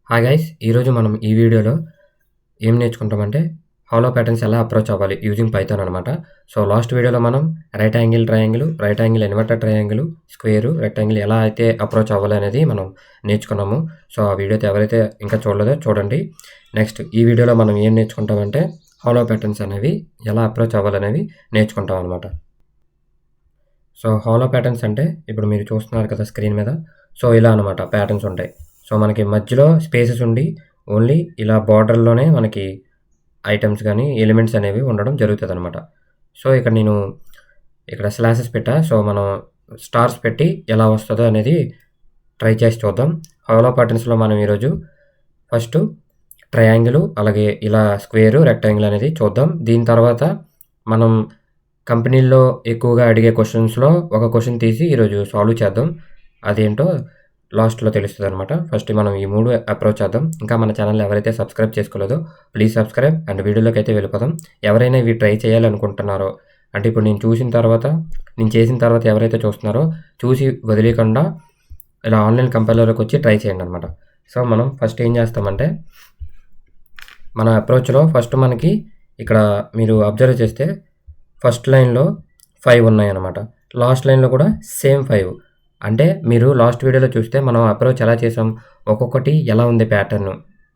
Hi guys, ఈరోజు మనం ఈ వీడియోలో ఏం నేర్చుకుంటామంటే హాలో ప్యాటర్న్స్ ఎలా అప్రోచ్ అవ్వాలి యూజింగ్ పైథాన్ అనమాట. సో లాస్ట్ వీడియోలో మనం right angle triangle, right angle inverted triangle, square, rectangle ఎలా అయితే అప్రోచ్ అవ్వాలి అనేది మనం నేర్చుకున్నాము. సో ఆ వీడియో అయితే ఎవరైతే ఇంకా చూడలేదో చూడండి. నెక్స్ట్ ఈ వీడియోలో మనం ఏం నేర్చుకుంటామంటే హాలో ప్యాటర్న్స్ అనేవి ఎలా అప్రోచ్ అవ్వాలనేవి నేర్చుకుంటాం అనమాట. సో హాలో ప్యాటర్న్స్ అంటే ఇప్పుడు మీరు చూస్తున్నారు కదా స్క్రీన్ మీద. సో ఇలా అనమాట ప్యాటర్న్స్ ఉంటాయి. సో మనకి మధ్యలో స్పేసెస్ ఉండి ఓన్లీ ఇలా బార్డర్‌లోనే మనకి ఐటెమ్స్ గానీ, ఎలిమెంట్స్ అనేవి ఉండడం జరుగుతదనమాట. సో ఇక్కడ స్లాషెస్ పెట్టా. సో మనం స్టార్స్ పెట్టి ఎలా వస్తదో అనేది ట్రై చేసి చూద్దాం. హాలో ప్యాటర్న్స్‌లో మనం ఈరోజు ఫస్టు ట్రయాంగిల్, అలాగే ఇలా స్క్వేరు, రెక్టాంగిల్ అనేది చూద్దాం. దీని తర్వాత మనం కంపెనీల్లో ఎక్కువగా అడిగే క్వెషన్స్‌లో ఒక క్వెషన్ తీసి ఈరోజు సాల్వ్ చేద్దాం. అదేంటో లాస్ట్‌లో తెలుస్తదనమాట. ఫస్ట్ మనం ఈ 3 అప్రోచ్ చేద్దాం. ఇంకా మన ఛానల్‌ని ఎవరైతే సబ్స్క్రైబ్ చేసుకోలేదో ప్లీజ్ సబ్స్క్రైబ్ అండ్ వీడియోలోకైతే వెళ్ళిపోదాం. ఎవరైనా ఇవి ట్రై చేయాలనుకుంటున్నారో, అంటే ఇప్పుడు నేను చేసిన తర్వాత ఎవరైతే చూస్తున్నారో చూసి వదిలేయకుండా ఇలా ఆన్‌లైన్ కంపైలర్‌లోకి వచ్చి ట్రై చేయండనమాట. సో మనం ఫస్ట్ ఏం చేస్తామంటే మన అప్రోచ్‌లో ఫస్ట్ మనకి ఇక్కడ మీరు అబ్జర్వ్ చేస్తే ఫస్ట్ లైన్‌లో 5 ఉన్నాయన్నమాట. లాస్ట్ లైన్‌లో కూడా సేమ్ 5. అంటే మీరు లాస్ట్ వీడియోలో చూస్తే మనం అప్రోచ్ ఎలా చేసాం, ఒక్కొక్కటి ఎలా ఉంది ప్యాటర్న్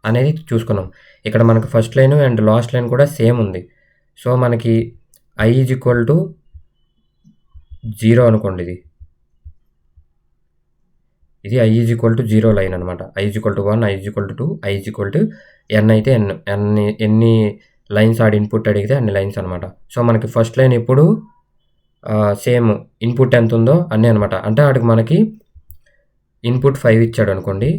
అనేది చూసుకున్నాం. ఇక్కడ మనకు first line and last line కూడా సేమ్ ఉంది. సో మనకి i = 0 అనుకోండి. ఇది i = 0 లైన్ అనమాట. i = 1, i = 2, i = n అయితే ఎన్ని లైన్స్ ఇన్పుట్ అడిగితే అన్ని లైన్స్ అనమాట. సో మనకి ఫస్ట్ లైన్ ఎప్పుడు సేమ్ ఇన్పుట్ ఎంత ఉందో అన్నీ అనమాట. అంటే మనకి ఇన్పుట్ 5 ఇచ్చాడు అనుకోండి.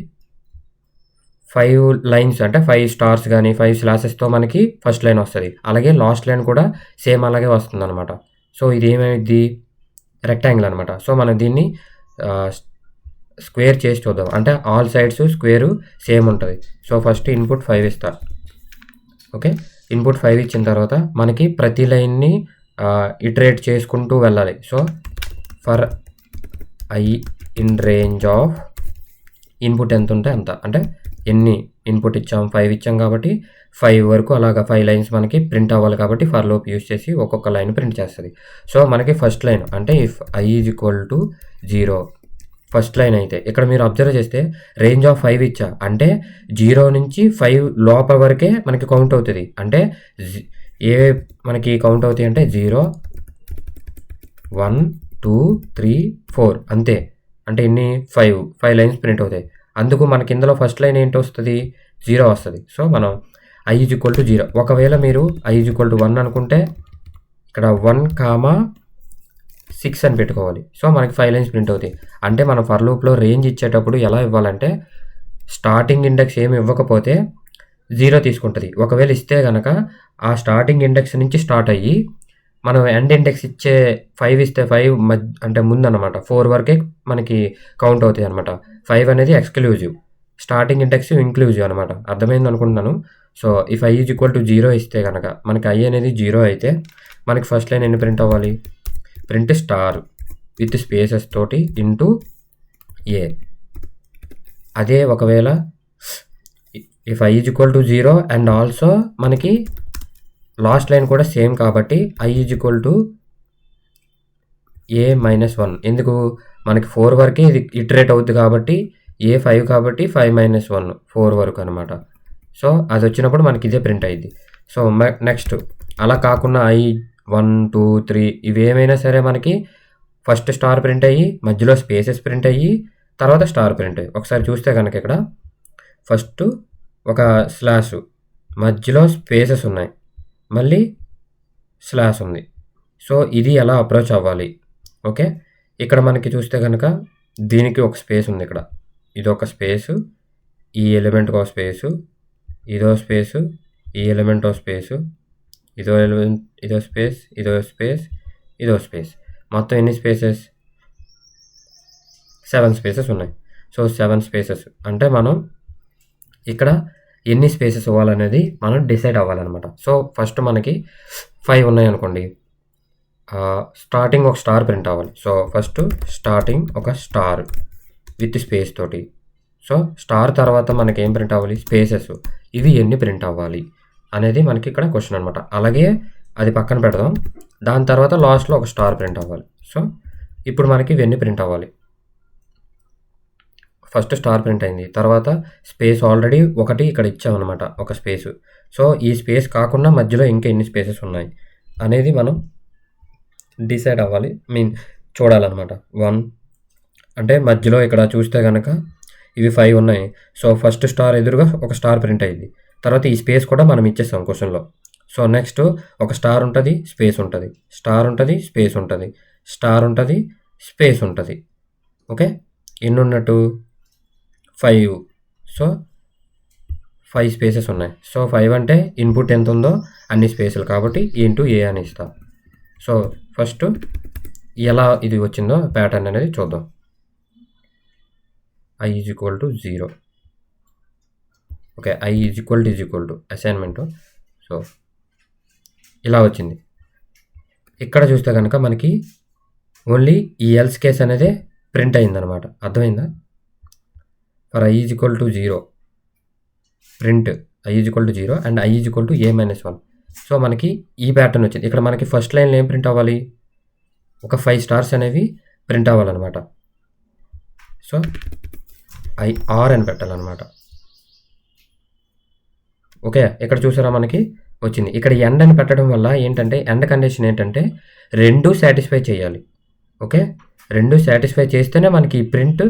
5 లైన్స్ అంటే 5 స్టార్స్ గానీ, 5 స్లాషెస్‌తో మనకి ఫస్ట్ లైన్ వస్తది. అలాగే లాస్ట్ లైన్ కూడా సేమ్ అలాగే వస్తుందనమాట. సో ఇది ఏమైద్ది, రెక్టాంగిల్ అనమాట. సో మనం దీన్ని స్క్వేర్ చేసి చూద్దాం. అంటే ఆల్ సైడ్స్ స్క్వేరు సేమ్ ఉంటది. సో ఫస్ట్ ఇన్పుట్ 5 ఇస్తా. ఓకే, ఇన్పుట్ 5 ఇచ్చిన తర్వాత మనకి ప్రతి లైన్‌ని ఇటరేట్ చేసుకుంటూ వెళ్ళాలి. So for i in range of input ఎంత ఉంటే అంత, అంటే ఎన్ని ఇన్పుట్ ఇచ్చాం, 5 ఇచ్చాం కాబట్టి 5 వరకు అలాగా 5 లైన్స్ మనకి ప్రింట్ అవ్వాలి కాబట్టి ఫర్ లూప్ యూజ్ చేసి ఒక్కొక్క లైన్ ప్రింట్ చేస్తుంది. సో మనకి ఫస్ట్ లైన్ అంటే ఇఫ్ i = 0 ఫస్ట్ లైన్ అయితే ఇక్కడ మీరు అబ్జర్వ్ చేస్తే రేంజ్ ఆఫ్ 5 ఇచ్చా, అంటే 0 నుంచి 5 లోపల వరకే మనకి కౌంట్ అవుతుంది. అంటే మనకి కౌంట్ అవుతాయి అంటే 0, 1, 2, 3, 4 అంతే. అంటే ఎన్ని 5 లైన్స్ ప్రింట్ అవుతాయి. అందుకు మనకి ఇందులో ఫస్ట్ లైన్ ఏంటి వస్తుంది, 0 వస్తుంది. సో మనం i = 0. ఒకవేళ మీరు i = 1 అనుకుంటే ఇక్కడ 1,6 అని పెట్టుకోవాలి. సో మనకి 5 లైన్స్ ప్రింట్ అవుతాయి. అంటే మనం ఫర్ లూప్లో రేంజ్ ఇచ్చేటప్పుడు ఎలా ఇవ్వాలంటే స్టార్టింగ్ ఇండెక్స్ ఏమి ఇవ్వకపోతే 0 తీసుకుంటుంది. ఒకవేళ ఇస్తే కనుక ఆ స్టార్టింగ్ ఇండెక్స్ నుంచి స్టార్ట్ అయ్యి మనం ఎండ్ ఇండెక్స్ ఇచ్చే 5 ఇస్తే 5 అంటే ముందనమాట 4 వరకే మనకి కౌంట్ అవుతాయి అనమాట. 5 అనేది ఎక్స్క్లూజివ్, స్టార్టింగ్ ఇండెక్స్ ఇంక్లూజివ్ అనమాట. అర్థమైంది అనుకుంటున్నాను. సో ఇఫ్ i = 0 ఇస్తే కనుక మనకి i అనేది 0 అయితే మనకి ఫస్ట్ లైన్ ఎన్ని ప్రింట్ అవ్వాలి, ప్రింట్ స్టార్ విత్ స్పేసెస్ తోటి ఇంటూ a. అదే ఒకవేళ ఇఫ్ i = 0 అండ్ ఆల్సో మనకి లాస్ట్ లైన్ కూడా సేమ్ కాబట్టి i = a-1. ఎందుకు, మనకి 4 వరకే ఇది ఇటరేట్ అవుద్ది కాబట్టి a 5 కాబట్టి 5 - 1 4 వరకు అనమాట. సో అది వచ్చినప్పుడు మనకి ఇదే ప్రింట్ అయ్యిద్ది. సో నెక్స్ట్ అలా కాకుండా i 1, 2, 3 ఇవేమైనా సరే మనకి ఫస్ట్ స్టార్ ప్రింట్ అయ్యి, మధ్యలో స్పేసెస్ ప్రింట్ అయ్యి, తర్వాత స్టార్ ప్రింట్ అయ్యి. ఒకసారి చూస్తే కనుక ఇక్కడ ఫస్ట్ ఒక స్లాష్, మధ్యలో స్పేసెస్ ఉన్నాయి, మళ్ళీ స్లాష్ ఉంది. సో ఇది ఎలా అప్రోచ్ అవ్వాలి. ఓకే, ఇక్కడ మనకి చూస్తే కనుక దీనికి ఒక స్పేస్ ఉంది. ఇక్కడ ఇదొక స్పేసు, ఈ ఎలిమెంట్కి ఒక స్పేసు, ఇదో స్పేసు, ఈ ఎలిమెంట్ ఒక స్పేసు, ఇదో ఎలిమెంట్, ఇదో స్పేస్, ఇదో స్పేస్, ఇదో స్పేస్. మొత్తం ఎన్ని స్పేసెస్, 7 స్పేసెస్ ఉన్నాయి. సో 7 స్పేసెస్ అంటే మనం ఇక్కడ ఎన్ని స్పేసెస్ ఇవ్వాలనేది మనం డిసైడ్ అవ్వాలన్నమాట. సో ఫస్ట్ మనకి 5 ఉన్నాయి అనుకోండి, స్టార్టింగ్ ఒక స్టార్ ప్రింట్ అవ్వాలి. సో ఫస్ట్ స్టార్టింగ్ ఒక స్టార్ విత్ స్పేస్ తోటి. సో స్టార్ తర్వాత మనకి ఏం ప్రింట్ అవ్వాలి, స్పేసెస్. ఇవి ఎన్ని ప్రింట్ అవ్వాలి అనేది మనకి ఇక్కడ క్వశ్చన్ అనమాట. అలాగే అది పక్కన పెడదాం. దాని తర్వాత లాస్ట్లో ఒక స్టార్ ప్రింట్ అవ్వాలి. సో ఇప్పుడు మనకి ఇవన్నీ ప్రింట్ అవ్వాలి. ఫస్ట్ స్టార్ ప్రింట్ అయింది, తర్వాత స్పేస్ ఆల్రెడీ ఒకటి ఇక్కడ ఇచ్చామన్నమాట, ఒక స్పేసు. సో ఈ స్పేస్ కాకుండా మధ్యలో ఇంకా ఎన్ని స్పేసెస్ ఉన్నాయి అనేది మనం డిసైడ్ అవ్వాలి, చూడాలన్నమాట. 1 అంటే మధ్యలో ఇక్కడ చూస్తే కనుక ఇవి 5 ఉన్నాయి. సో ఫస్ట్ స్టార్ ఎదురుగా ఒక స్టార్ ప్రింట్ అయ్యింది. తర్వాత ఈ స్పేస్ కూడా మనం ఇచ్చేస్తాం క్వశ్చన్లో. సో నెక్స్ట్ ఒక స్టార్ ఉంటుంది, స్పేస్ ఉంటుంది, స్టార్ ఉంటుంది, స్పేస్ ఉంటుంది, స్టార్ ఉంటుంది, స్పేస్ ఉంటుంది. ఓకే, ఎన్ని ఉన్నట్టు 5. సో 5 స్పేసెస్ ఉన్నాయి. సో 5 అంటే ఇన్పుట్ ఎంత ఉందో అన్ని స్పేసులు, కాబట్టి ఇంటూ ఏ అని ఇస్తాం. సో ఫస్ట్ ఎలా ఇది వచ్చిందో ప్యాటర్న్ అనేది చూద్దాం. I is equal to 0. Okay, I is equal to assignment. So ఇలా వచ్చింది. ఇక్కడ చూస్తే కనుక మనకి ఓన్లీ ఈ ఎల్స్ కేస్ అనేది ప్రింట్ అయిందనమాట. అర్థమైందా? For I is equal to 0 print I is equal to 0 and I is equal to a-1. So మనకి ఈ ప్యాటర్న్ వచ్చింది. ఇక్కడ మనకి ఫస్ట్ లైన్లో ఏం ప్రింట్ అవ్వాలి, ఒక 5 స్టార్స్ అనేవి ప్రింట్ అవ్వాలన్నమాట. సో IR అని పెట్టాలన్నమాట. ఓకే, ఇక్కడ చూసారా మనకి వచ్చింది. ఇక్కడ ఎండ్ అని పెట్టడం వల్ల ఏంటంటే ఎండ్ కండిషన్ ఏంటంటే 2 సాటిస్ఫై చేయాలి. ఓకే, 2 సాటిస్ఫై చేస్తేనే మనకి print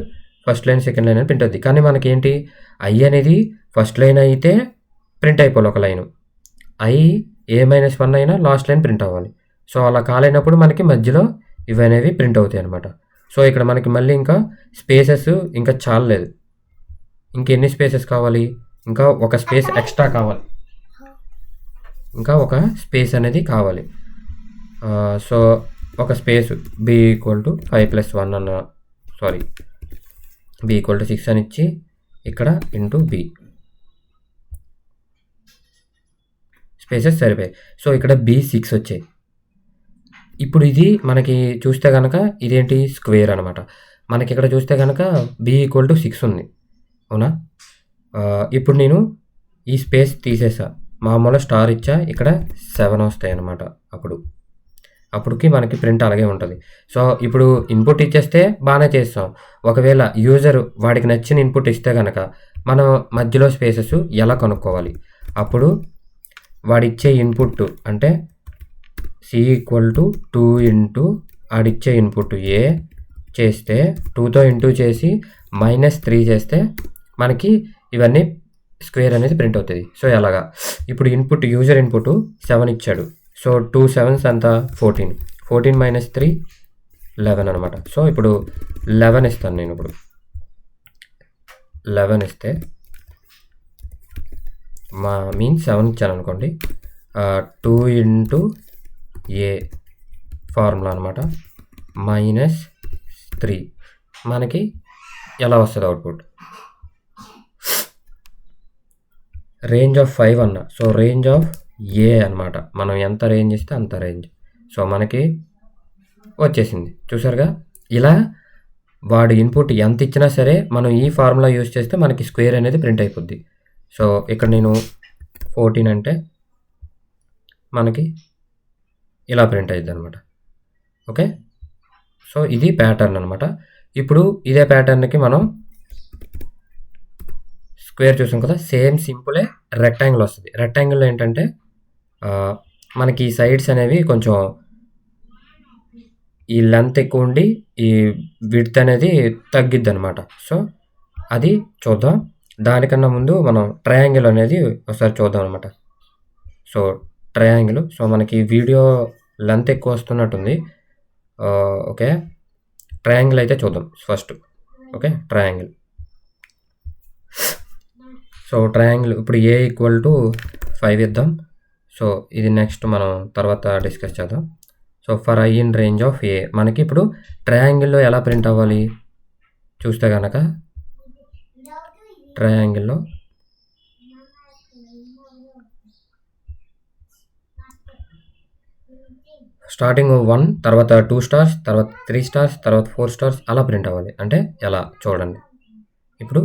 first line second line అని ప్రింట్ అవుతుంది. కానీ మనకి ఏంటి, I అనేది ఫస్ట్ లైన్ అయితే ప్రింట్ అయిపోవాలి ఒక లైను, I a-1 అయినా లాస్ట్ లైన్ ప్రింట్ అవ్వాలి. సో అలా కాలేనప్పుడు మనకి మధ్యలో ఇవి అనేవి ప్రింట్ అవుతాయి అనమాట. సో ఇక్కడ మనకి మళ్ళీ ఇంకా స్పేసెస్ ఇంకా చాలలేదు. ఇంకెన్ని స్పేసెస్ కావాలి, ఇంకా ఒక స్పేస్ ఎక్స్ట్రా కావాలి, ఇంకా ఒక స్పేస్ అనేది కావాలి. సో ఒక స్పేస్ b = 5 + 1 అన్న, సారీ b = 6 అని ఇచ్చి ఇక్కడ ఇంటూ b స్పేసెస్ సరిపోయాయి. సో ఇక్కడ b6 వచ్చాయి. ఇప్పుడు ఇది మనకి చూస్తే కనుక ఇదేంటి, స్క్వేర్ అనమాట. మనకి ఇక్కడ చూస్తే కనుక b = 6 ఉంది, అవునా? ఇప్పుడు నేను ఈ స్పేస్ తీసేసా, మామూలు స్టార్ ఇచ్చా, ఇక్కడ 7 వస్తాయి అన్నమాట. అప్పటికి మనకి ప్రింట్ అలాగే ఉంటుంది. సో ఇప్పుడు ఇన్పుట్ ఇచ్చేస్తే బాగానే చేస్తాం. ఒకవేళ యూజర్ వాడికి నచ్చిన ఇన్పుట్ ఇస్తే కనుక మనం మధ్యలో స్పేసెస్ ఎలా కనుక్కోవాలి, అప్పుడు వాడిచ్చే ఇన్పుట్ అంటే C = 2 ఇంటూ ఆడిచ్చే ఇన్పుట్ A చేస్తే 2తో ఇంటూ చేసి -3 చేస్తే మనకి ఇవన్నీ స్క్వేర్ అనేది ప్రింట్ అవుతుంది. సో ఎలాగా, ఇప్పుడు ఇన్పుట్ యూజర్ ఇన్పుట్ 7 ఇచ్చాడు. సో 2 7s ఎంత, 14. 14 - 3 11 అనమాట. సో ఇప్పుడు 11 ఇస్తాను నేను. ఇప్పుడు 11 ఇస్తే మీన్స్ 7 ఇచ్చాను అనుకోండి. 2 ఇంటూ A ఫార్ములా అనమాట, -3 మనకి ఎలా వస్తుంది అవుట్పుట్. రేంజ్ ఆఫ్ 5 అన్న, సో రేంజ్ ఆఫ్ A అనమాట. మనం ఎంత రేంజ్ ఇస్తే అంత రేంజ్. సో మనకి వచ్చేసింది, చూసారుగా. ఇలా వాడు ఇన్పుట్ ఎంత ఇచ్చినా సరే మనం ఈ ఫార్ములా యూజ్ చేస్తే మనకి స్క్వేర్ అనేది ప్రింట్ అయిపోద్ది. సో ఇక్కడ నేను 14 అంటే మనకి ఇలా ప్రింట్ అయ్యిద్ది అనమాట. ఓకే, సో ఇది ప్యాటర్న్ అనమాట. ఇప్పుడు ఇదే ప్యాటర్న్కి మనం స్క్వేర్ చూసాం కదా, సేమ్ సింపులే రెక్టాంగిల్ వస్తుంది. రెక్టాంగిల్లో ఏంటంటే మనకి ఈ సైడ్స్ అనేవి కొంచెం ఈ లెంత్ ఎక్కువ ఉండి ఈ విడ్త్ అనేది తగ్గిద్ది అనమాట. సో అది చూద్దాం. దానికన్నా ముందు మనం ట్రయాంగిల్ అనేది ఒకసారి చూద్దాం అనమాట. సో ట్రయాంగిల్, సో మనకి వీడియో లెంత్ ఎక్కువ వస్తున్నట్టుంది. ఓకే, ట్రయాంగిల్ అయితే చూద్దాం first. Okay, triangle. So triangle ఇప్పుడు A = 5 ఇద్దాం. సో ఇది నెక్స్ట్ మనం తర్వాత డిస్కస్ చేద్దాం. So for I in range of A మనకి ఇప్పుడు ట్రయాంగిల్లో ఎలా ప్రింట్ అవ్వాలి చూస్తే కనుక, ట్రయాంగిల్లో స్టార్టింగ్ 1, తర్వాత 2 స్టార్స్, తర్వాత 3 స్టార్స్, తర్వాత 4 స్టార్స్ అలా ప్రింట్ అవ్వాలి. అంటే ఎలా చూడండి. ఇప్పుడు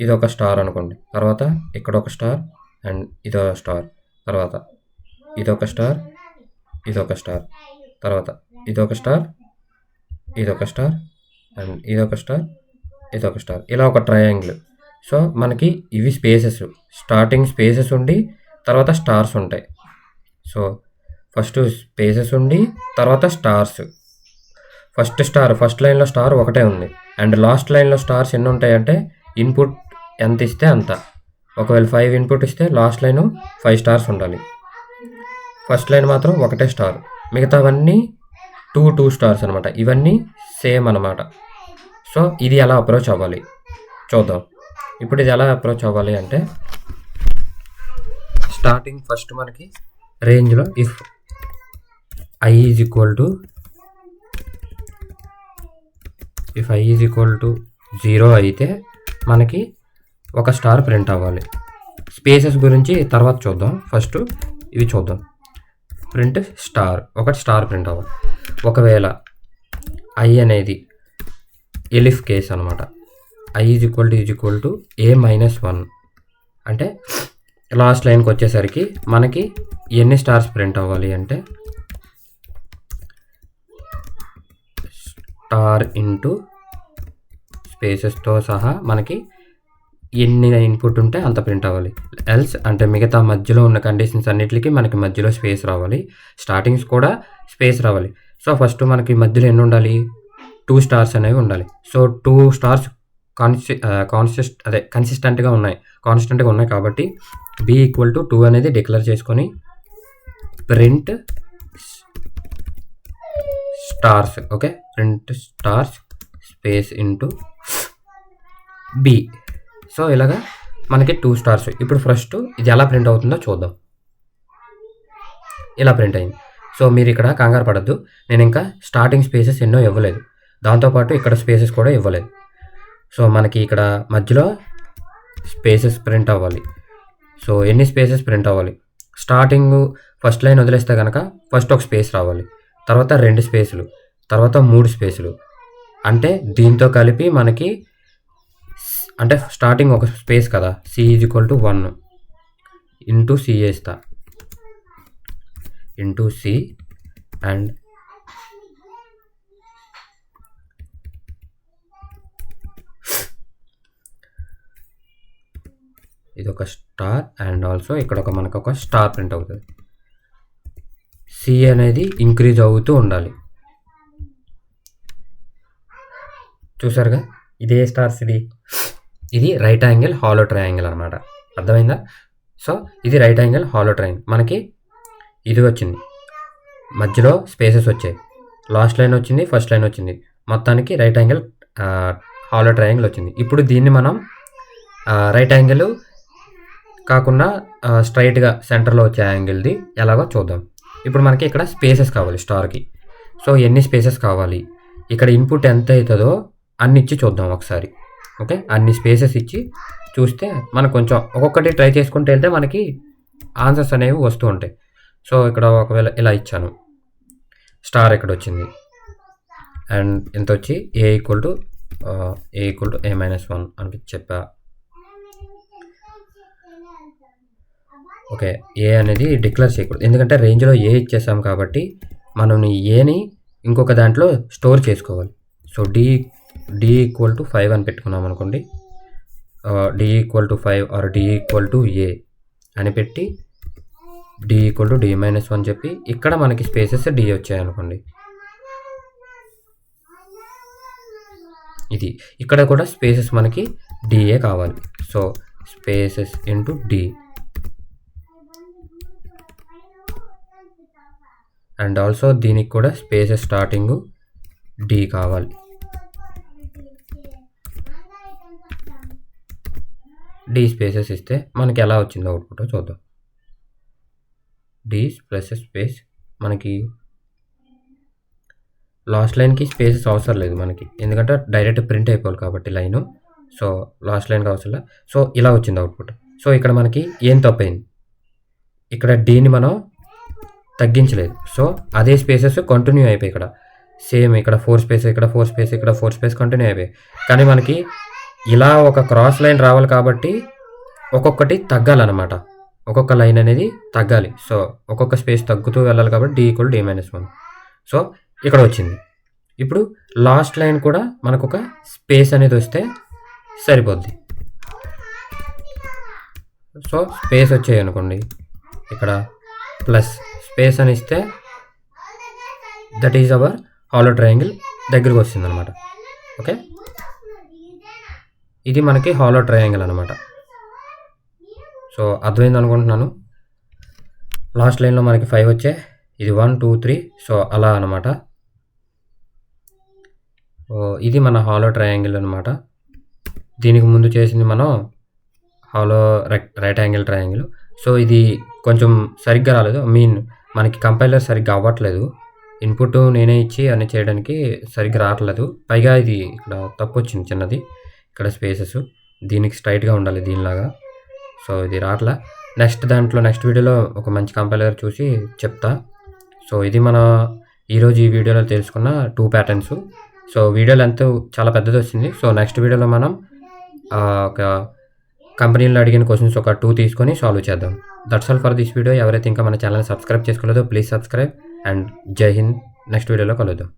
ఇదొక స్టార్ అనుకోండి, తర్వాత ఇక్కడ ఒక స్టార్ అండ్ ఇదొక స్టార్, తర్వాత ఇదొక స్టార్, ఇదొక స్టార్, తర్వాత ఇదొక స్టార్, ఇదొక స్టార్ అండ్ ఇదొక స్టార్, ఇదొక స్టార్, ఇలా ఒక ట్రయాంగిల్. సో మనకి ఇవి స్పేసెస్, స్టార్టింగ్ స్పేసెస్ ఉండి తర్వాత స్టార్స్ ఉంటాయి. సో ఫస్ట్ స్పేసెస్ ఉండి తర్వాత స్టార్స్. ఫస్ట్ లైన్లో స్టార్ ఒకటే ఉంది అండ్ లాస్ట్ లైన్లో స్టార్స్ ఎన్ని ఉంటాయంటే ఇన్పుట్ ఎంత ఇస్తే అంత. ఒకవేళ 5 ఇన్పుట్ ఇస్తే లాస్ట్ లైన్ 5 స్టార్స్ ఉండాలి. ఫస్ట్ లైన్ మాత్రం ఒకటే స్టార్, మిగతావన్నీ 2 స్టార్స్ అనమాట. ఇవన్నీ సేమ్ అనమాట. సో ఇది ఎలా అప్రోచ్ అవ్వాలి చూద్దాం. ఇప్పుడు ఇది ఎలా అప్రోచ్ అవ్వాలి అంటే స్టార్టింగ్ ఫస్ట్ మనకి రేంజ్లో if i is equal to 0 అయితే మనకి ఒక స్టార్ ప్రింట్ అవ్వాలి. స్పేసెస్ గురించి తర్వాత చూద్దాం, ఫస్ట్ ఇవి చూద్దాం. ప్రింట్ స్టార్, ఒకటి స్టార్ ప్రింట్ అవ్వాలి. ఒకవేళ i అనేది ఎలిఫ్ కేస్ అనమాట, i is equal to a-1 అంటే లాస్ట్ లైన్కి వచ్చేసరికి మనకి ఎన్ని స్టార్స్ ప్రింట్ అవ్వాలి అంటే స్టార్ ఇంటూ స్పేసెస్తో సహా మనకి ఎన్ని ఇన్పుట్ ఉంటే అంత ప్రింట్ అవ్వాలి. ఎల్స్ అంటే మిగతా మధ్యలో ఉన్న కండిషన్స్ అన్నిటికీ మనకి మధ్యలో స్పేస్ రావాలి, స్టార్టింగ్స్ కూడా స్పేస్ రావాలి. సో ఫస్ట్ మనకి మధ్యలో ఎన్ని ఉండాలి, 2 స్టార్స్ అనేవి ఉండాలి. సో 2 స్టార్స్ కన్సిస్టెంట్గా ఉన్నాయి కాబట్టి b ఈక్వల్ టు 2 అనేది డిక్లేర్ చేసుకొని print stars, okay, print stars space into b. So ఇలాగా మనకి 2 స్టార్స్. ఇప్పుడు ఫస్ట్ ఇది ఎలా ప్రింట్ అవుతుందో చూద్దాం. ఇలా ప్రింట్ అయింది. సో మీరు ఇక్కడ కంగారు పడద్దు, నేను ఇంకా స్టార్టింగ్ స్పేసెస్ ఎన్నో ఇవ్వలేదు, దాంతోపాటు ఇక్కడ స్పేసెస్ కూడా ఇవ్వలేదు. సో మనకి ఇక్కడ మధ్యలో స్పేసెస్ ప్రింట్ అవ్వాలి. సో ఎన్ని స్పేసెస్ ప్రింట్ అవ్వాలి, స్టార్టింగ్ ఫస్ట్ లైన్ వదిలేస్తే కనుక ఫస్ట్ ఒక స్పేస్ రావాలి, తర్వాత 2 స్పేసులు, తర్వాత 3 స్పేసులు. అంటే దీంతో కలిపి మనకి అంటే స్టార్టింగ్ ఒక స్పేస్ కదా, c is equal to 1 into c వేస్తా, ఇంటూ c అండ్ ఇది ఒక స్టార్ అండ్ ఆల్సో ఇక్కడ మనకు ఒక స్టార్ ప్రింట్ అవుతుంది. c అనేది ఇంక్రీజ్ అవుతూ ఉండాలి. చూసారుగా ఇదే స్టార్స్, ఇది రైట్ యాంగిల్ హాలో ట్రయాంగిల్ అనమాట, అర్థమైందా? సో ఇది రైట్ యాంగిల్ హాలో ట్రయాంగిల్. మనకి ఇది వచ్చింది, మధ్యలో స్పేసెస్ వచ్చాయి, లాస్ట్ లైన్ వచ్చింది, ఫస్ట్ లైన్ వచ్చింది, మొత్తానికి రైట్ యాంగిల్ హాలో ట్రయాంగిల్ వచ్చింది. ఇప్పుడు దీన్ని మనం రైట్ యాంగిల్ కాకుండా స్ట్రైట్గా సెంటర్లో వచ్చే యాంగిల్ది ఎలాగో చూద్దాం. ఇప్పుడు మనకి ఇక్కడ స్పేసెస్ కావాలి స్టార్కి. సో ఎన్ని స్పేసెస్ కావాలి, ఇక్కడ ఇన్పుట్ ఎంత అవుతుందో అన్ని ఇచ్చి చూద్దాం ఒకసారి. ఓకే, అన్ని స్పేసెస్ ఇచ్చి చూస్తే మనకు కొంచెం ఒక్కొక్కటి ట్రై చేసుకుంటూ వెళ్తే మనకి ఆన్సర్స్ అనేవి వస్తూ ఉంటాయి. సో ఇక్కడ ఒకవేళ ఇలా ఇచ్చాను, స్టార్ ఇక్కడ వచ్చింది అండ్ ఎంత వచ్చి a ఈక్వల్ టు a-1 అని చెప్పా. ఓకే, ఏ అనేది డిక్లేర్ చేయకూడదు, ఎందుకంటే రేంజ్లో ఏ ఇచ్చేసాం కాబట్టి మనం ఏని ఇంకొక దాంట్లో స్టోర్ చేసుకోవాలి. సో d ఈక్వల్ టు 5 అని పెట్టుకున్నాం అనుకోండి, d equal to 5 or d equal to a అని పెట్టి d ఈక్వల్ టు d-1 చెప్పి ఇక్కడ మనకి స్పేసెస్ d వచ్చాయనుకోండి. ఇది ఇక్కడ కూడా స్పేసెస్ మనకి da కావాలి. So spaces into d and also దీనికి కూడా స్పేసెస్ స్టార్టింగ్ d కావాలి. d స్పేసెస్ ఇస్తే మనకి ఎలా వచ్చిందో అవుట్పుట్ చూద్దాం. d ప్లస్ స్పేస్, మనకి లాస్ట్ లైన్కి స్పేసెస్ అవసరం లేదు మనకి, ఎందుకంటే డైరెక్ట్ ప్రింట్ అయిపోవాలి కాబట్టి లైను. సో లాస్ట్ లైన్కి అవసరం లేదు. సో ఇలా వచ్చింది అవుట్పుట్. సో ఇక్కడ మనకి ఏం తప్పైంది, ఇక్కడ డీని మనం తగ్గించలేదు. సో అదే స్పేసెస్ కంటిన్యూ అయిపోయి ఇక్కడ సేమ్ ఇక్కడ 4 స్పేస్, ఇక్కడ 4 స్పేస్, ఇక్కడ 4 స్పేస్ కంటిన్యూ అయిపోయాయి. కానీ మనకి ఇలా ఒక క్రాస్ లైన్ రావాలి కాబట్టి ఒక్కొక్కటి తగ్గాలన్నమాట. ఒక్కొక్క లైన్ అనేది తగ్గాలి. సో ఒక్కొక్క స్పేస్ తగ్గుతూ వెళ్ళాలి కాబట్టి d = d-1. సో ఇక్కడ వచ్చింది. ఇప్పుడు లాస్ట్ లైన్ కూడా మనకొక స్పేస్ అనేది వస్తే సరిపోద్ది. సో స్పేస్ వచ్చాయనుకోండి, ఇక్కడ ప్లస్ స్పేస్ అని ఇస్తే that is our hollow triangle దగ్గరికి వస్తుందన్నమాట. ఓకే, ఇది మనకి హాలో ట్రయాంగిల్ అనమాట. సో అర్థమైంది అనుకుంటున్నాను. లాస్ట్ లైన్లో మనకి 5 వచ్చాయి, ఇది 1 2 3. సో అలా అనమాట. ఇది మన హాలో ట్రయాంగిల్ అనమాట. దీనికి ముందు చేసింది మనం hollow right angle triangle. So ఇది కొంచెం సరిగ్గా రాలేదు, మనకి కంపైలర్ సరిగ్గా అవ్వట్లేదు. ఇన్పుట్ నేనే ఇచ్చి అన్ని చేయడానికి సరిగ్గా రావట్లేదు. పైగా ఇది ఇక్కడ తప్పు వచ్చింది చిన్నది, ఇక్కడ స్పేసెస్ దీనికి స్ట్రైట్గా ఉండాలి దీనిలాగా. సో ఇది రావట్లా. నెక్స్ట్ వీడియోలో ఒక మంచి కంపైలర్ చూసి చెప్తా. సో ఇది మన ఈరోజు ఈ వీడియోలో తెలుసుకున్న 2 ప్యాటర్న్స్. సో వీడియో లెంత్ చాలా పెద్దది వచ్చింది. సో నెక్స్ట్ వీడియోలో మనం ఒక కంపెనీలో అడిగిన క్వశ్చన్స్ ఒక 2 తీసుకొని సాల్వ్ చేద్దాం. That's all for this video. ఎవరైతే ఇంకా మన ఛానల్ని సబ్స్క్రైబ్ చేసుకోలేదో ప్లీజ్ సబ్స్క్రైబ్ అండ్ జై హింద్. నెక్స్ట్ వీడియోలో కలుద్దాం.